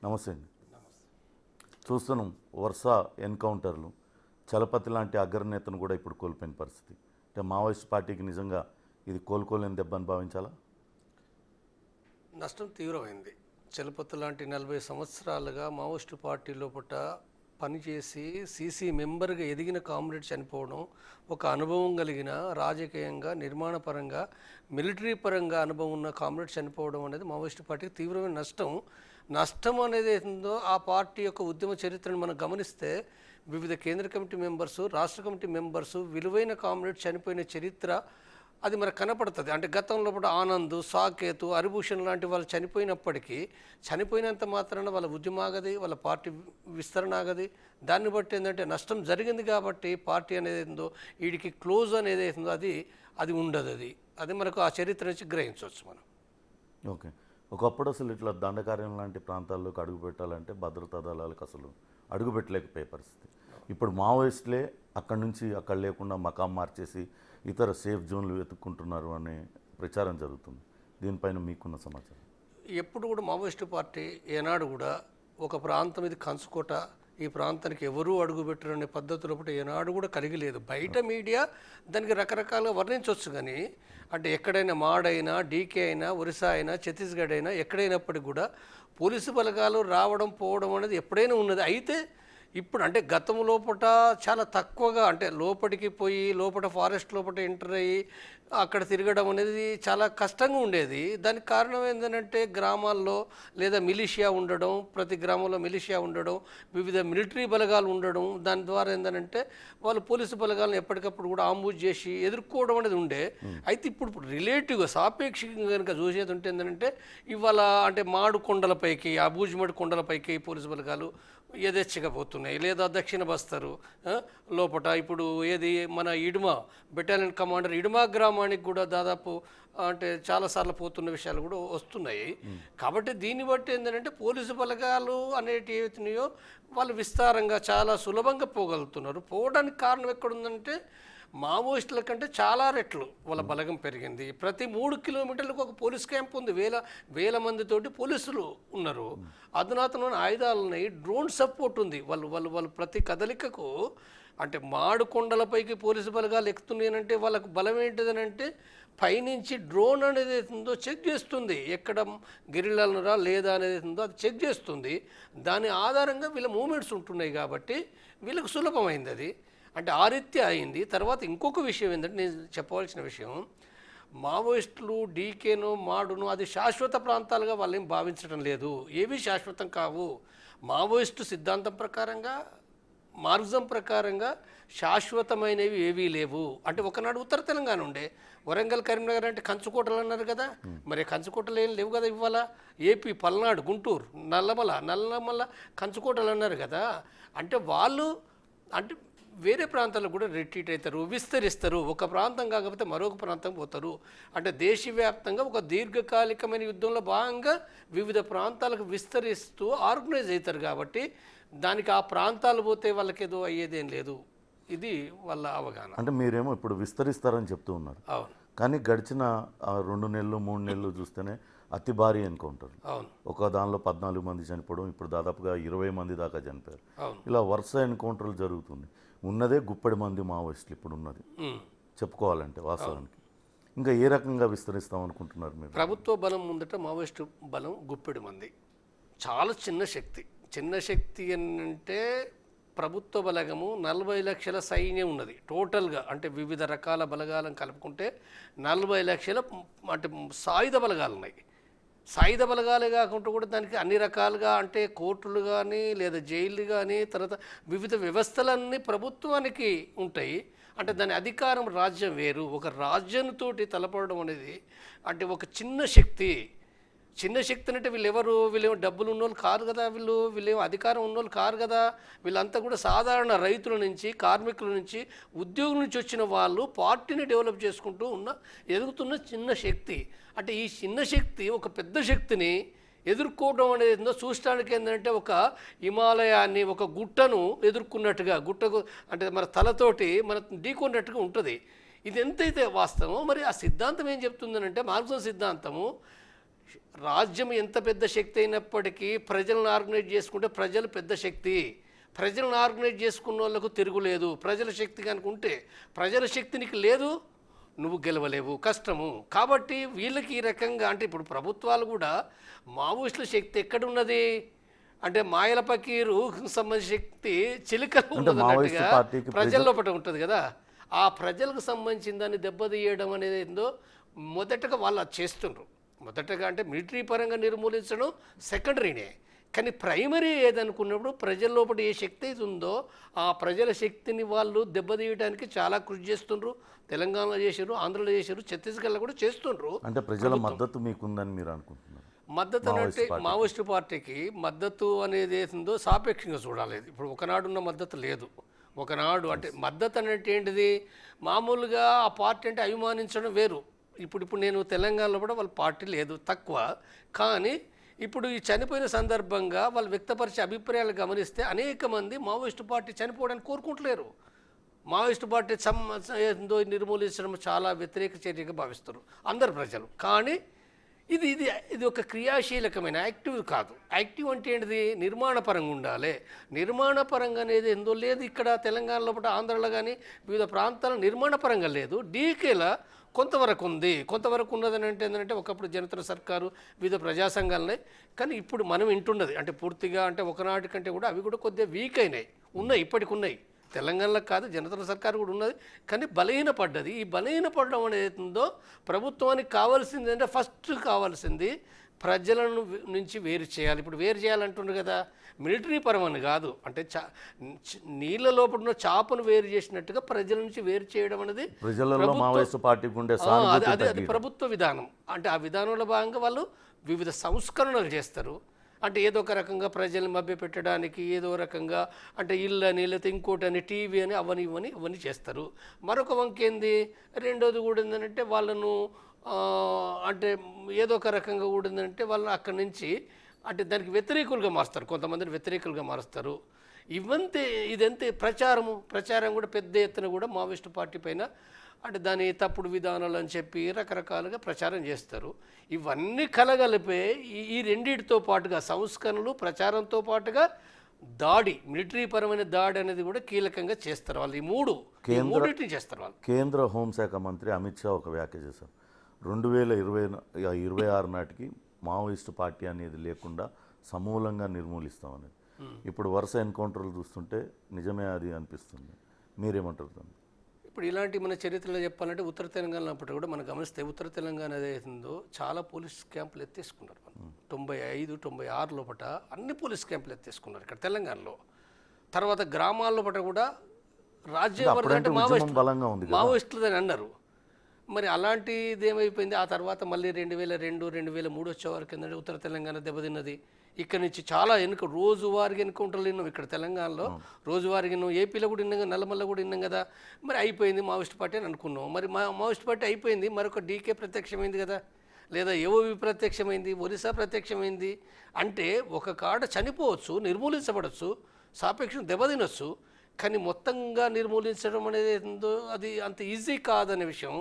నమస్తే అండి. చూస్తున్నాం వరుస ఎన్కౌంటర్లు, చలపతి లాంటి అగ్రనేతను కూడా ఇప్పుడు కోల్పోయిన పరిస్థితి. అంటే మావోయిస్ట్ పార్టీకి నిజంగా ఇది కోలుకోలేని దెబ్బ అని భావించాలా? నష్టం తీవ్రమైంది. చలపతి లాంటి 40 సంవత్సరాలుగా మావోయిస్టు పార్టీ లోపల పనిచేసి సీసీ మెంబర్గా ఎదిగిన కామ్రేడ్ చనిపోవడం, ఒక అనుభవం కలిగిన రాజకీయంగా, నిర్మాణపరంగా, మిలిటరీ పరంగా అనుభవం ఉన్న కామ్రేడ్ చనిపోవడం అనేది మావోయిస్టు పార్టీకి తీవ్రమైన నష్టం. నష్టం అనేది ఏందో ఆ పార్టీ యొక్క ఉద్యమ చరిత్రను మనం గమనిస్తే వివిధ కేంద్ర కమిటీ మెంబర్సు, రాష్ట్ర కమిటీ మెంబర్సు, విలువైన కామ్రేడ్ చనిపోయిన చరిత్ర అది మనకు కనపడుతుంది. అంటే గతంలో కూడా ఆనంద్, సాకేతు, హరిభూషణ్ లాంటి వాళ్ళు చనిపోయినప్పటికీ చనిపోయినంత మాత్రాన వాళ్ళ ఉద్యమం ఆగది, వాళ్ళ పార్టీ విస్తరణ ఆగది. దాన్ని బట్టి ఏంటంటే నష్టం జరిగింది కాబట్టి పార్టీ అనేది ఏందో వీడికి క్లోజ్ అనేది ఏందో అది ఉండదు. అది మనకు ఆ చరిత్ర నుంచి గ్రహించవచ్చు మనం. ఓకే. ఒకప్పుడు అసలు ఇట్లా దండకార్యం లాంటి ప్రాంతాల్లోకి అడుగు పెట్టాలంటే భద్రతా దళాలకు అసలు అడుగు పెట్టలేకపోయే పరిస్థితి. ఇప్పుడు మావోయిస్టులే అక్కడి నుంచి అక్కడ లేకుండా మకాం మార్చేసి ఇతర సేఫ్ జోన్లు వెతుక్కుంటున్నారు అనే ప్రచారం జరుగుతుంది. దీనిపైన మీకున్న సమాచారం? ఎప్పుడు కూడా మావోయిస్టు పార్టీ ఏనాడు కూడా ఒక ప్రాంతం ఇది కంచుకోట, ఈ ప్రాంతానికి ఎవరూ అడుగుపెట్టరు అనే పద్ధతిలో ఏనాడు కూడా కలిగి లేదు. బయట మీడియా దానికి రకరకాలుగా వర్ణించవచ్చు, కానీ అంటే ఎక్కడైనా మాడైనా, డీకే అయినా, ఒరిస్సా అయినా, ఛత్తీస్గఢ్ అయినా ఎక్కడైనప్పటికీ కూడా పోలీసు బలగాలు రావడం పోవడం అనేది ఎప్పుడైనా ఉన్నది. అయితే ఇప్పుడు అంటే గతం లోపల చాలా తక్కువగా, అంటే లోపలికి పోయి లోపల ఫారెస్ట్ లోపల ఎంటర్ అయ్యి అక్కడ తిరగడం అనేది చాలా కష్టంగా ఉండేది. దానికి కారణం ఏంటంటే గ్రామాల్లో లేదా మిలిషియా ఉండడం, ప్రతి గ్రామంలో మిలిషియా ఉండడం, వివిధ మిలిటరీ బలగాలు ఉండడం, దాని ద్వారా ఏంటంటే వాళ్ళు పోలీసు బలగాలను ఎప్పటికప్పుడు కూడా ఆంబుజ్ చేసి ఎదుర్కోవడం అనేది ఉండే. అయితే ఇప్పుడు రిలేటివ్గా సాపేక్షంగా కనుక చూసేది ఉంటే ఏంటంటే ఇవాళ అంటే మాడు కొండలపైకి, అబూజ్మడ్ కొండలపైకి పోలీసు బలగాలు యథేచ్ఛగా పోతున్నాయి. లేదా దక్షిణ బస్తరు లోపల ఇప్పుడు ఏది మన ఇడుమ బెటాలియన్ కమాండర్ ఇడుమా గ్రామానికి కూడా దాదాపు అంటే చాలాసార్లు పోతున్న విషయాలు కూడా వస్తున్నాయి. కాబట్టి దీన్ని బట్టి ఏంటంటే పోలీసు బలగాలు అనేటివి ఏవైతున్నాయో వాళ్ళు విస్తారంగా చాలా సులభంగా పోగలుగుతున్నారు. పోవడానికి కారణం ఎక్కడుందంటే మావోయిస్టుల కంటే చాలా రెట్లు వాళ్ళ బలగం పెరిగింది. ప్రతి 3 కిలోమీటర్లకు ఒక పోలీస్ క్యాంప్ ఉంది. వేల మందితోటి పోలీసులు ఉన్నారు. అధునాతనమైన ఆయుధాలు ఉన్నాయి. డ్రోన్ సపోర్ట్ ఉంది. వాళ్ళు ప్రతి కదలికకు అంటే మాడు కొండలపైకి పోలీసు బలగాలు ఎక్కుతున్నాయనంటే వాళ్ళకు బలం ఏంటిదనంటే పైనుంచి డ్రోన్ అనేది ఉందో చెక్ చేస్తుంది, ఎక్కడ గిరిలనరా లేదా అనేది ఉందో అది చెక్ చేస్తుంది. దాని ఆధారంగా వీళ్ళ మూమెంట్స్ ఉంటున్నాయి కాబట్టి వీళ్ళకు సులభమైంది అది. అంటే ఆ రీత్యా అయింది. తర్వాత ఇంకొక విషయం ఏంటంటే నేను చెప్పవలసిన విషయం, మావోయిస్టులు డీకేను మాడును అది శాశ్వత ప్రాంతాలుగా వాళ్ళేం భావించడం లేదు. ఏవి శాశ్వతం కావు. మావోయిస్టు సిద్ధాంతం ప్రకారంగా, మార్గం ప్రకారంగా శాశ్వతమైనవి ఏవీ లేవు. అంటే ఒకనాడు ఉత్తర తెలంగాణ ఉండే వరంగల్, కరీంనగర్ అంటే కంచుకోటలు అన్నారు కదా, మరి కంచుకోటలు ఏం లేవు కదా. ఇవాళ ఏపీ పల్నాడు, గుంటూరు, నల్లమల్ల కంచుకోటలు అన్నారు కదా. అంటే వాళ్ళు అంటే వేరే ప్రాంతాలకు కూడా రిట్రీట్ అవుతారు, విస్తరిస్తారు. ఒక ప్రాంతం కాకపోతే మరొక ప్రాంతం పోతారు. అంటే దేశవ్యాప్తంగా ఒక దీర్ఘకాలికమైన యుద్ధంలో భాగంగా వివిధ ప్రాంతాలకు విస్తరిస్తూ ఆర్గనైజ్ అవుతారు. కాబట్టి దానికి ఆ ప్రాంతాలు పోతే వాళ్ళకి ఏదో అయ్యేదేం లేదు. ఇది వాళ్ళ అవగాహన. అంటే మీరేమో ఇప్పుడు విస్తరిస్తారని చెప్తూ ఉన్నారు. అవును. కానీ గడిచిన 2 నెలలు 3 నెలలు చూస్తేనే అతి భారీ ఎన్కౌంటర్. అవును. ఒక దానిలో 14 మంది చనిపోవడం, ఇప్పుడు దాదాపుగా 20 మంది దాకా చనిపోయారు. అవును. ఇలా వరుస ఎన్కౌంటర్లు జరుగుతుంది. ఉన్నదే గుప్పెడి మంది మావోయిస్టులు ఇప్పుడు ఉన్నది చెప్పుకోవాలంటే వాస్తవానికి. ఇంకా ఏ రకంగా విస్తరిస్తాం అనుకుంటున్నారు మీరు? ప్రభుత్వ బలం ముందట మావోయిస్టు బలం గుప్పెడి మంది, చాలా చిన్న శక్తి. చిన్న శక్తి అంటే ప్రభుత్వ బలగము 40 లక్షల సైన్యం ఉన్నది టోటల్గా. అంటే వివిధ రకాల బలగాలను కలుపుకుంటే 40 లక్షల అంటే సాయుధ బలగాలు ఉన్నాయి. సాయుధ బలగాలే కాకుండా కూడా దానికి అన్ని రకాలుగా అంటే కోర్టులు కానీ లేదా జైళ్ళు కానీ తర్వాత వివిధ వ్యవస్థలన్నీ ప్రభుత్వానికి ఉంటాయి. అంటే దాని అధికారం రాజ్యం వేరు. ఒక రాజ్యంతో తలపడడం అనేది అంటే ఒక చిన్న శక్తి అంటే వీళ్ళేమో డబ్బులు ఉన్నోళ్ళు కారు కదా, వీళ్ళేమో అధికారం ఉన్నోళ్ళు కారు కదా. వీళ్ళంతా కూడా సాధారణ రైతుల నుంచి, కార్మికుల నుంచి, ఉద్యోగుల నుంచి వచ్చిన వాళ్ళు పార్టీని డెవలప్ చేసుకుంటూ ఎదుగుతున్న చిన్న శక్తి. అంటే ఈ చిన్న శక్తి ఒక పెద్ద శక్తిని ఎదుర్కోవడం అనేది చూడటానికి ఏంటంటే ఒక హిమాలయాన్ని, ఒక గుట్టను ఎదుర్కొన్నట్టుగా, గుట్టకు అంటే మన తలతోటి మన ఢీకొన్నట్టుగా ఉంటుంది. ఇది ఎంతైతే వాస్తవమో మరి ఆ సిద్ధాంతం ఏం చెప్తుందనంటే మార్క్సిజం సిద్ధాంతము రాజ్యం ఎంత పెద్ద శక్తి అయినప్పటికీ ప్రజలను ఆర్గనైజ్ చేసుకుంటే ప్రజలు పెద్ద శక్తి. ప్రజలను ఆర్గనైజ్ చేసుకున్న వాళ్ళకు తిరుగులేదు. ప్రజల శక్తి కనుక ఉంటే, ప్రజల శక్తి నీకు లేదు, నువ్వు గెలవలేవు, కష్టము. కాబట్టి వీళ్ళకి ఈ రకంగా అంటే ఇప్పుడు ప్రభుత్వాలు కూడా మావోయిస్టుల శక్తి ఎక్కడున్నది అంటే మాయల పకీరు సంబంధించిన శక్తి చిలుకలు ఉన్నట్టుగా ప్రజల లోపల ఉంటుంది కదా. ఆ ప్రజలకు సంబంధించిన దాన్ని దెబ్బతీయడం అనేది ఏందో మొదటగా వాళ్ళు అది చేస్తుండ్రు. మొదటగా అంటే మిలిటరీ పరంగా నిర్మూలించడం సెకండరీనే. కానీ ప్రైమరీ ఏదనుకున్నప్పుడు ప్రజల లోపల ఏ శక్తి అయితే ఉందో ఆ ప్రజల శక్తిని వాళ్ళు దెబ్బతీయడానికి చాలా కృషి చేస్తుండ్రు. తెలంగాణలో చేశారు, ఆంధ్రలో చేశారు, ఛత్తీస్గఢ్లో కూడా చేస్తుండ్రు. అంటే ప్రజల మద్దతు మీకుందని మీరు అనుకుంటున్నారు? మద్దతు అంటే మావోయిస్టు పార్టీకి మద్దతు అనేది ఏందో సాపేక్షంగా చూడాలి. ఇప్పుడు ఒకనాడున్న మద్దతు లేదు. ఒకనాడు అంటే మద్దతు అంటే ఏంటిది, మామూలుగా ఆ పార్టీ అంటే అభిమానించడం వేరు. ఇప్పుడు నేను తెలంగాణలో కూడా వాళ్ళ పార్టీ లేదు, తక్కువ. కానీ ఇప్పుడు ఈ చనిపోయిన సందర్భంగా వాళ్ళు వ్యక్తపరిచే అభిప్రాయాలు గమనిస్తే అనేక మంది మావోయిస్టు పార్టీ చనిపోవడానికి కోరుకుంటలేరు. మావోయిస్టు పార్టీ ఏందో నిర్మూలించడం చాలా వ్యతిరేక చర్యగా భావిస్తారు అందరు ప్రజలు. కానీ ఇది ఇది ఇది ఒక క్రియాశీలకమైన యాక్టివ్ కాదు. యాక్టివ్ అంటే ఏంటిది, నిర్మాణపరంగా ఉండాలి. నిర్మాణపరంగా అనేది ఎందో లేదు. ఇక్కడ తెలంగాణలో పాటు ఆంధ్రలో కానీ వివిధ ప్రాంతాల్లో నిర్మాణపరంగా లేదు. డీకేలా కొంతవరకు ఉంది. కొంతవరకు ఉన్నదని అంటే ఏంటంటే ఒకప్పుడు జనతల సర్కారు వివిధ ప్రజా సంఘాలనే. కానీ ఇప్పుడు మనం వింటున్నది అంటే పూర్తిగా అంటే ఒకనాటి కంటే కూడా అవి కూడా కొద్దిగా వీక్ అయినాయి, ఉన్నాయి, ఇప్పటికి ఉన్నాయి. తెలంగాణలో కాదు, జనతల సర్కారు కూడా ఉన్నది, కానీ బలహీనపడ్డది. ఈ బలహీనపడడం అనేది ఉందో ప్రభుత్వానికి కావాల్సింది అంటే ఫస్ట్ కావాల్సింది ప్రజలను నుంచి వేరు చేయాలి. ఇప్పుడు వేరు చేయాలంటున్నారు కదా, మిలిటరీ పరమని కాదు, అంటే నీళ్ళ లోపల ఉన్న చేపను వేరు చేసినట్టుగా ప్రజల నుంచి వేరు చేయడం అనేది అది ప్రభుత్వ విధానం. అంటే ఆ విధానంలో భాగంగా వాళ్ళు వివిధ సంస్కరణలు చేస్తారు. అంటే ఏదో ఒక రకంగా ప్రజల్ని మభ్యపెట్టడానికి ఏదో రకంగా అంటే ఇల్లు అని లేకపోతే ఇంకోటి అని టీవీ అని అవన్నీ చేస్తారు. మరొక వంక ఏంది, రెండోది కూడా ఏంటంటే వాళ్ళను అంటే ఏదో ఒక రకంగా కూడా ఏంటంటే వాళ్ళని అక్కడి నుంచి అంటే దానికి వ్యతిరేకులుగా మారుస్తారు, కొంతమందిని వ్యతిరేకులుగా మారుస్తారు. ఇదంతే ప్రచారం కూడా పెద్ద ఎత్తున కూడా మావోయిస్టు పార్టీ పైన అంటే దాని తప్పుడు విధానాలు అని చెప్పి రకరకాలుగా ప్రచారం చేస్తారు. ఇవన్నీ కలగలిపే ఈ రెండింటితో పాటుగా సంస్కరణలు ప్రచారంతో పాటుగా దాడి, మిలిటరీ పరమైన దాడి అనేది కూడా కీలకంగా చేస్తారు వాళ్ళు. ఈ మూడింటిని చేస్తారు వాళ్ళు. కేంద్ర హోంశాఖ మంత్రి అమిత్ షా ఒక వ్యాఖ్య చేశారు, 2026 నాటికి మావోయిస్టు పార్టీ అనేది లేకుండా సమూలంగా నిర్మూలిస్తామనేది. ఇప్పుడు వరుస ఎన్కౌంటర్లు చూస్తుంటే నిజమే అది అనిపిస్తుంది. మీరేమంటారు దాన్ని? ఇప్పుడు ఇలాంటి మన చరిత్రలో చెప్పాలంటే ఉత్తర తెలంగాణ అప్పటి కూడా మనం గమనిస్తే ఉత్తర తెలంగాణ ఏదైతుందో చాలా పోలీస్ క్యాంపులు ఎత్తేసుకున్నారు. 95-96 లోపల అన్ని పోలీస్ క్యాంపులు ఎత్తేసుకున్నారు ఇక్కడ తెలంగాణలో. తర్వాత గ్రామాల్లో పట కూడా రాజ్యం అంటే మావోయిస్టులని అన్నారు. మరి అలాంటిది ఏమైపోయింది, ఆ తర్వాత మళ్ళీ 2002-2003 వచ్చే వరకు ఏంటంటే ఉత్తర తెలంగాణ దెబ్బతిన్నది. ఇక్కడ నుంచి చాలా రోజువారీగా ఎన్కౌంటర్లు విన్నాం ఇక్కడ తెలంగాణలో, రోజువారీగా విన్నాం. ఏపీలో కూడా విన్నాం కదా, నల్లమల్ల కూడా విన్నాం కదా. మరి అయిపోయింది మావోయిస్ట్ పార్టీ అని అనుకున్నాం. మరి మావోయిస్ట్ పార్టీ అయిపోయింది, మరొక డీకే ప్రత్యక్షమైంది కదా, లేదా ఏఓవి ప్రత్యక్షమైంది, ఒరిస్సా ప్రత్యక్షమైంది. అంటే ఒక కాడ చనిపోవచ్చు, నిర్మూలించబడవచ్చు, సాపేక్షం దెబ్బతినొచ్చు, కానీ మొత్తంగా నిర్మూలించడం అనేది ఏందో అది అంత ఈజీ కాదనే విషయం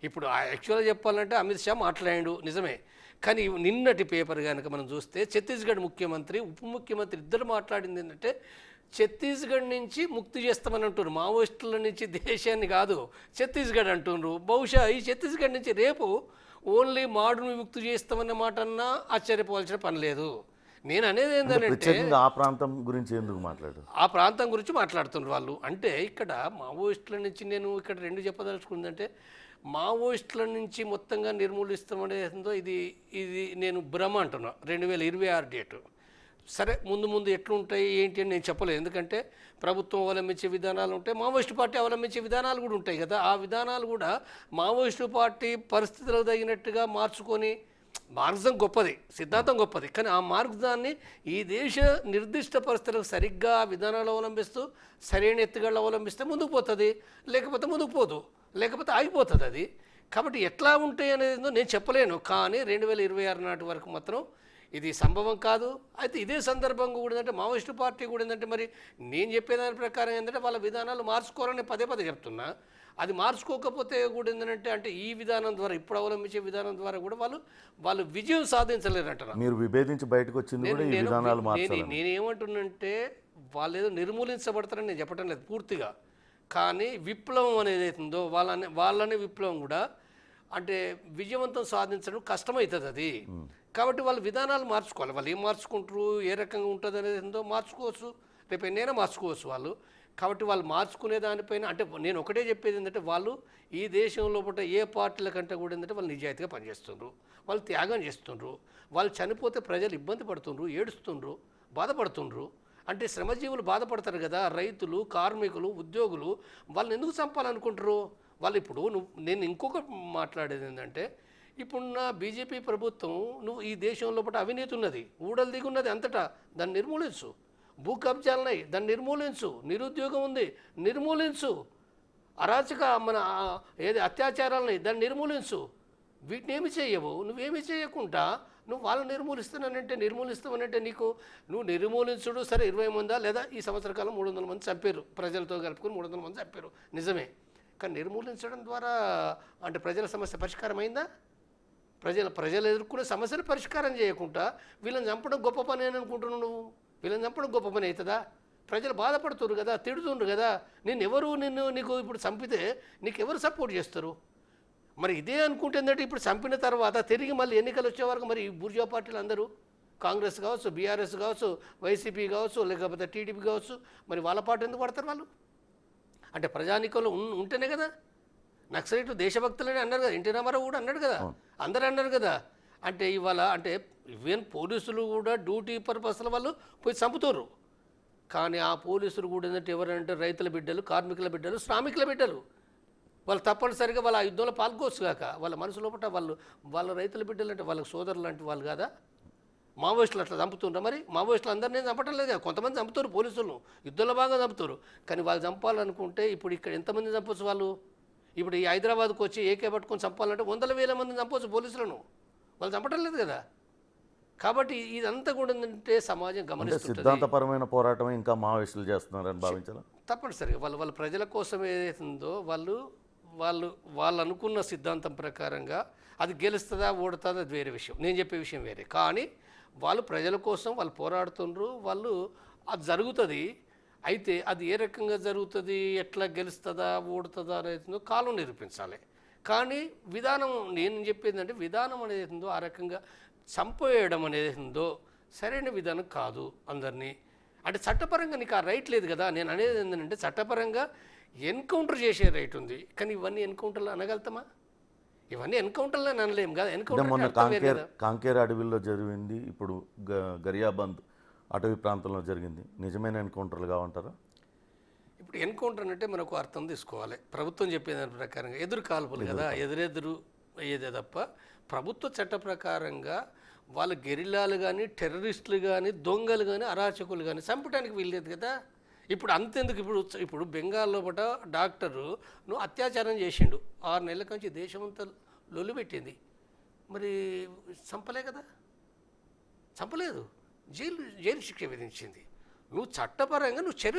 ఇప్పుడు యాక్చువల్గా చెప్పాలంటే అమిత్ షా మాట్లాడాడు నిజమే. కానీ నిన్నటి పేపర్ కనుక మనం చూస్తే ఛత్తీస్గఢ్ ముఖ్యమంత్రి ఉప ముఖ్యమంత్రి ఇద్దరు మాట్లాడింది ఏంటంటే ఛత్తీస్గఢ్ నుంచి ముక్తి చేస్తామని అంటున్నారు. మావోయిస్టుల నుంచి దేశాన్ని కాదు ఛత్తీస్గఢ్ అంటున్నారు. బహుశా ఈ ఛత్తీస్గఢ్ నుంచి రేపు ఓన్లీ మాడును విముక్తి చేస్తామన్న మాట అన్నా ఆశ్చర్యపోవాల్సిన పని లేదు. నేను అనేది ఏంటంటే ఆ ప్రాంతం గురించి ఎందుకు మాట్లాడు, ఆ ప్రాంతం గురించి మాట్లాడుతున్నారు వాళ్ళు. అంటే ఇక్కడ మావోయిస్టుల నుంచి నేను ఇక్కడ రెండు చెప్పదలుచుకుందంటే మావోయిస్టుల నుంచి మొత్తంగా నిర్మూలిస్తామనేదో ఇది నేను భ్రమ అంటున్నా. 2026 డేటు సరే, ముందు ఎట్లుంటాయి ఏంటి అని నేను చెప్పలేదు. ఎందుకంటే ప్రభుత్వం అవలంబించే విధానాలు ఉంటాయి, మావోయిస్టు పార్టీ అవలంబించే విధానాలు కూడా ఉంటాయి కదా. ఆ విధానాలు కూడా మావోయిస్టు పార్టీ పరిస్థితులకు తగినట్టుగా మార్చుకొని, మార్గం గొప్పది, సిద్ధాంతం గొప్పది, కానీ ఆ మార్గాన్ని ఈ దేశ నిర్దిష్ట పరిస్థితులకు సరిగ్గా విధానాలు అవలంబిస్తూ సరైన ఎత్తుగడలు అవలంబిస్తే ముందుకు పోతుంది, లేకపోతే ముందుకు పోదు, లేకపోతే ఆగిపోతుంది అది. కాబట్టి ఎట్లా ఉంటాయి అనేది నేను చెప్పలేను. కానీ 2026 నాటి వరకు మాత్రం ఇది సంభవం కాదు. అయితే ఇదే సందర్భంగా కూడా ఏంటంటే మావోయిస్టు పార్టీ కూడా ఏంటంటే మరి నేను చెప్పేదాని ప్రకారం ఏంటంటే వాళ్ళ విధానాలు మార్చుకోవాలని పదే చెప్తున్నా. అది మార్చుకోకపోతే కూడా ఏంటంటే అంటే ఈ విధానం ద్వారా ఇప్పుడు అవలంబించే విధానం ద్వారా కూడా వాళ్ళు విజయం సాధించలేరంటారు. మీరు విభేదించి బయటకు వచ్చింది కూడా ఈ విధానాలు మార్చాలి. నేనేమంటున్నంటే వాళ్ళు ఏదో నిర్మూలించబడతారని నేను చెప్పడం లేదు పూర్తిగా, కానీ విప్లవం అనేది అవుతుందో వాళ్ళని విప్లవం కూడా అంటే విజయవంతం సాధించడం కష్టమవుతుంది అది. కాబట్టి వాళ్ళు విధానాలు మార్చుకోవాలి. వాళ్ళు ఏం మార్చుకుంటారు, ఏ రకంగా ఉంటుంది అనేది ఏందో మార్చుకోవచ్చు, రేపు ఎన్నైనా మార్చుకోవచ్చు వాళ్ళు. కాబట్టి వాళ్ళు మార్చుకునే దానిపైన అంటే నేను ఒకటే చెప్పేది ఏంటంటే వాళ్ళు ఈ దేశంలో పుట్ట ఏ పార్టీల కంటే కూడా ఏంటంటే వాళ్ళు నిజాయితీగా పనిచేస్తుండ్రు, వాళ్ళు త్యాగం చేస్తుండ్రు. వాళ్ళు చనిపోతే ప్రజలు ఇబ్బంది పడుతుండ్రు, ఏడుస్తుండ్రు, బాధపడుతుండ్రు. అంటే శ్రమజీవులు బాధపడతారు కదా, రైతులు, కార్మికులు, ఉద్యోగులు, వాళ్ళని ఎందుకు చంపాలనుకుంటారు వాళ్ళు? ఇప్పుడు నేను ఇంకొక మాట్లాడేది ఏంటంటే ఇప్పుడున్న బీజేపీ ప్రభుత్వం నువ్వు ఈ దేశంలో పట్ల అవినీతి ఉన్నది, ఊడలు దిగున్నది అంతటా, దాన్ని నిర్మూలించు. భూ కబ్జాలున్నాయి, దాన్ని నిర్మూలించు. నిరుద్యోగం ఉంది, నిర్మూలించు. అరాచక ఏది అత్యాచారాలున్నాయి, దాన్ని నిర్మూలించు. వీటిని ఏమి చేయవు. నువ్వేమి చేయకుండా నువ్వు వాళ్ళని నిర్మూలిస్తామనంటే నువ్వు నిర్మూలించుడు సరే. 20 మందా లేదా ఈ సంవత్సర కాలం 300 మంది చంపారు, ప్రజలతో కలుపుకొని 300 మంది చంపారు, నిజమే. కానీ నిర్మూలించడం ద్వారా అంటే ప్రజల సమస్య పరిష్కారం అయిందా? ప్రజలు ఎదుర్కొనే సమస్యలు పరిష్కారం చేయకుండా వీళ్ళని చంపడం గొప్ప పని అని అనుకుంటున్నావు నువ్వు. వీళ్ళని చంపడం గొప్ప పని అవుతుందా? ప్రజలు బాధపడుతున్నారు కదా, తిడుతుండ్రు కదా. నీకు ఇప్పుడు చంపితే నీకెవరు సపోర్ట్ చేస్తారు? మరి ఇదే అనుకుంటే ఏంటంటే ఇప్పుడు చంపిన తర్వాత తిరిగి మళ్ళీ ఎన్నికలు వచ్చే వరకు మరి ఈ బూర్జా పార్టీలు అందరూ కాంగ్రెస్ కావచ్చు, బీఆర్ఎస్ కావచ్చు, వైసీపీ కావచ్చు, లేకపోతే టీడీపీ కావచ్చు, మరి వాళ్ళ పార్టీ ఎందుకు పడతారు వాళ్ళు? అంటే ప్రజానీకంలో ఉంటేనే కదా. నక్సలైట్లు దేశభక్తులని అన్నారు కదా, ఎన్టీ రామారావు కూడా అన్నాడు కదా, అందరూ అన్నారు కదా. అంటే ఇవాళ అంటే ఈవెన్ పోలీసులు కూడా డ్యూటీ పర్పస్ల వాళ్ళు పోయి చంపుతారు. కానీ ఆ పోలీసులు కూడా ఏంటంటే ఎవరంటే రైతుల బిడ్డలు, కార్మికుల బిడ్డలు, శ్రామికుల బిడ్డలు. వాళ్ళు తప్పనిసరిగా వాళ్ళ ఆ యుద్ధంలో పాల్గొవచ్చు కాక వాళ్ళ మనసు లోపల వాళ్ళ రైతుల బిడ్డలు అంటే వాళ్ళకి సోదరులు లాంటి వాళ్ళు కాదా? మావోయిస్టులు అట్లా చంపుతుండ్రా? మరి మావోయిస్టులు అందరినీ చంపటం లేదు కదా, కొంతమంది చంపుతారు, పోలీసులను యుద్ధంలో బాగా చంపుతారు. కానీ వాళ్ళు చంపాలనుకుంటే ఇప్పుడు ఇక్కడ ఎంతమంది చంపొచ్చు వాళ్ళు? ఇప్పుడు ఈ హైదరాబాద్కు వచ్చి ఏకే పట్టుకొని చంపాలంటే 100,000 మందిని చంపవచ్చు పోలీసులను, వాళ్ళు చంపటం లేదు కదా. కాబట్టి ఇదంతా కూడా ఏంటంటే సమాజం గమనిస్తుంది. సిద్ధాంతపరమైన పోరాటం ఇంకా మావోయిస్టులు చేస్తున్నారని భావించాలి. తప్పనిసరిగా వాళ్ళ ప్రజల కోసం ఏదైతుందో వాళ్ళు అనుకున్న సిద్ధాంతం ప్రకారంగా అది గెలుస్తుందా ఓడుతుందా అది వేరే విషయం, నేను చెప్పే విషయం వేరే. కానీ వాళ్ళు ప్రజల కోసం వాళ్ళు పోరాడుతుండ్రు, అది జరుగుతుంది. అయితే అది ఏ రకంగా జరుగుతుంది, ఎట్లా గెలుస్తుందా ఓడుతుందా అనేది కాలం నిరూపించాలి. కానీ విధానం నేను చెప్పేది అంటే విధానం అనేది ఉందో ఆ రకంగా చంపేయడం అనేది ఉందో సరైన విధానం కాదు అందరినీ. అంటే చట్టపరంగా నీకు ఆ రైట్ లేదు కదా. నేను అనేది ఏంటంటే చట్టపరంగా ఎన్కౌంటర్ చేసే రైట్ ఉంది, కానీ ఇవన్నీ ఎన్కౌంటర్లో అనగలుగుతామా? ఇవన్నీ ఎన్కౌంటర్లో అనలేము కదా. మొన్న ఎన్కౌంటర్ కాంకేర్ అడవిలో జరిగింది, ఇప్పుడు గరియాబంద్ అటవీ ప్రాంతంలో జరిగింది, నిజమైన ఎన్కౌంటర్లు కావంటారా? ఇప్పుడు ఎన్కౌంటర్ అంటే మనకు అర్థం తీసుకోవాలి. ప్రభుత్వం చెప్పే దాని ప్రకారంగా ఎదురు కాల్పులు కదా, ఎదురెదురు అయ్యేదే తప్ప ప్రభుత్వ చట్ట ప్రకారంగా వాళ్ళ గెరిల్లాలు కానీ, టెర్రరిస్టులు కానీ, దొంగలు కానీ, అరాచకులు కానీ చంపడానికి వీల్లేదు కదా. ఇప్పుడు అంతెందుకు, ఇప్పుడు బెంగాల్లో పట డాక్టరు అత్యాచారం చేసిండు, 6 నెలల నుంచి దేశమంతా లొల్లు పెట్టింది, మరి చంపలే కదా, చంపలేదు, జైలు శిక్ష విధించింది. నువ్వు చట్టపరంగా చర్యలు